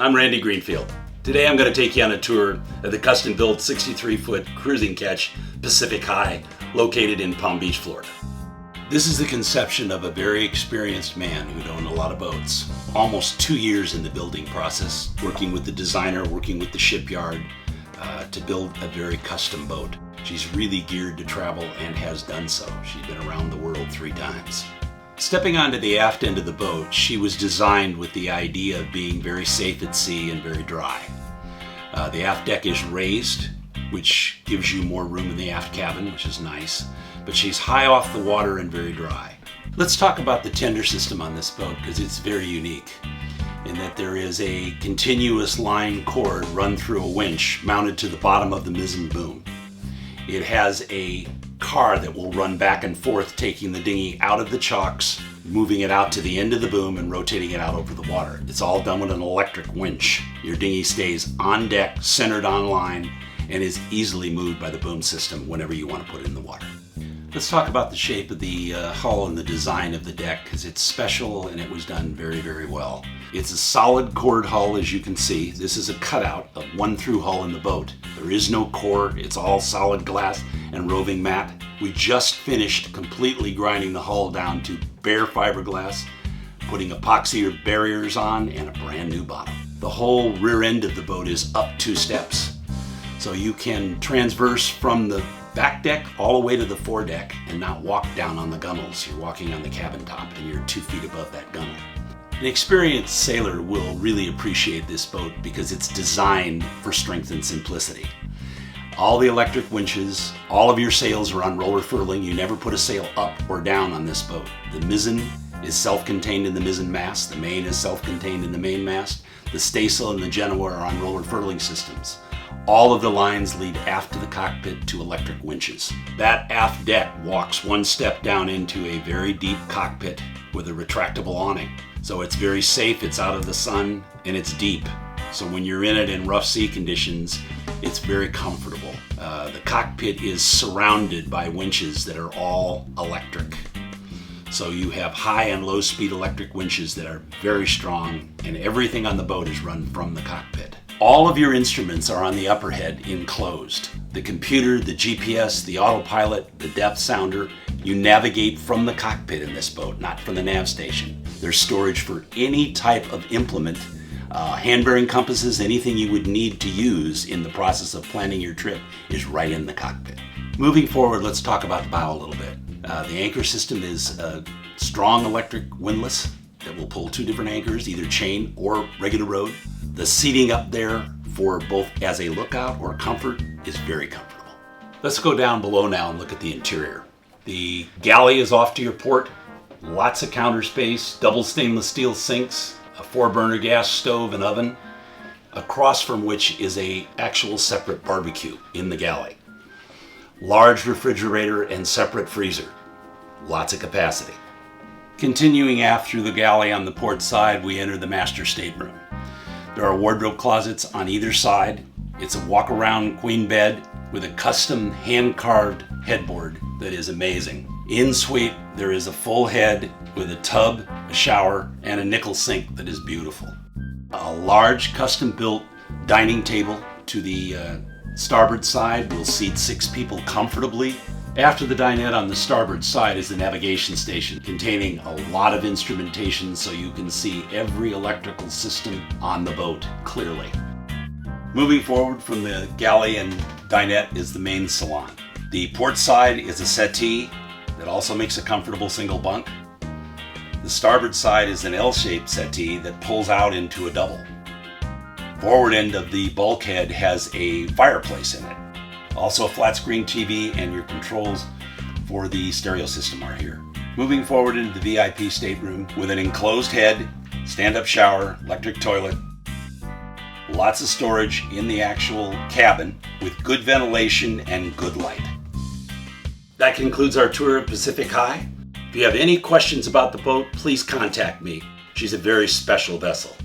I'm Randy Greenfield. Today I'm going to take you on a tour of the custom-built 63-foot cruising ketch Pacific High located in Palm Beach, Florida. This is the conception of a very experienced man who'd owned a lot of boats. Almost 2 years in the building process, working with the designer, working with the shipyard to build a very custom boat. She's really geared to travel and has done so. She's been around the world 3 times. Stepping onto the aft end of the boat, she was designed with the idea of being very safe at sea and very dry. The aft deck is raised, which gives you more room in the aft cabin, which is nice, but she's high off the water and very dry. Let's talk about the tender system on this boat because it's very unique in that there is a continuous line cord run through a winch mounted to the bottom of the mizzen boom. It has a car that will run back and forth, taking the dinghy out of the chocks, moving it out to the end of the boom and rotating it out over the water. It's all done with an electric winch. Your dinghy stays on deck, centered on line, and is easily moved by the boom system whenever you want to put it in the water. Let's talk about the shape of the hull and the design of the deck because it's special and it was done very, very well. It's a solid cored hull, as you can see. This is a cutout of one through hull in the boat. There is no core, it's all solid glass and roving mat. We just finished completely grinding the hull down to bare fiberglass, putting epoxy barriers on, and a brand new bottom. The whole rear end of the boat is up 2 steps. So you can transverse from the back deck all the way to the foredeck and not walk down on the gunnels. You're walking on the cabin top and you're 2 feet above that gunnel. An experienced sailor will really appreciate this boat because it's designed for strength and simplicity. All the electric winches, all of your sails are on roller furling. You never put a sail up or down on this boat. The mizzen is self-contained in the mizzen mast. The main is self-contained in the main mast. The staysail and the genoa are on roller furling systems. All of the lines lead aft to the cockpit to electric winches. That aft deck walks 1 step down into a very deep cockpit with a retractable awning. So it's very safe, it's out of the sun, and it's deep. So when you're in it in rough sea conditions, it's very comfortable. The cockpit is surrounded by winches that are all electric. So you have high and low speed electric winches that are very strong, and everything on the boat is run from the cockpit. All of your instruments are on the upper head enclosed. The computer, the GPS, the autopilot, the depth sounder, you navigate from the cockpit in this boat, not from the nav station. There's storage for any type of implement, hand-bearing compasses, anything you would need to use in the process of planning your trip is right in the cockpit. Moving forward, let's talk about the bow a little bit. The anchor system is a strong electric windlass that will pull 2 different anchors, either chain or regular rode. The seating up there for both as a lookout or comfort is very comfortable. Let's go down below now and look at the interior. The galley is off to your port. Lots of counter space, double stainless steel sinks, a 4-burner gas stove and oven, across from which is a actual separate barbecue in the galley. Large refrigerator and separate freezer. Lots of capacity. Continuing aft through the galley on the port side, we enter the master stateroom. There are wardrobe closets on either side. It's a walk-around queen bed with a custom hand-carved headboard that is amazing. In suite, there is a full head with a tub, a shower, and a nickel sink that is beautiful. A large custom-built dining table to the starboard side will seat 6 people comfortably. After the dinette on the starboard side is the navigation station containing a lot of instrumentation so you can see every electrical system on the boat clearly. Moving forward from the galley and dinette is the main salon. The port side is a settee that also makes a comfortable single bunk. The starboard side is an L-shaped settee that pulls out into a double. Forward end of the bulkhead has a fireplace in it. Also a flat screen TV, and your controls for the stereo system are here. Moving forward into the VIP stateroom with an enclosed head, stand-up shower, electric toilet, lots of storage in the actual cabin with good ventilation and good light. That concludes our tour of Pacific High. If you have any questions about the boat, please contact me. She's a very special vessel.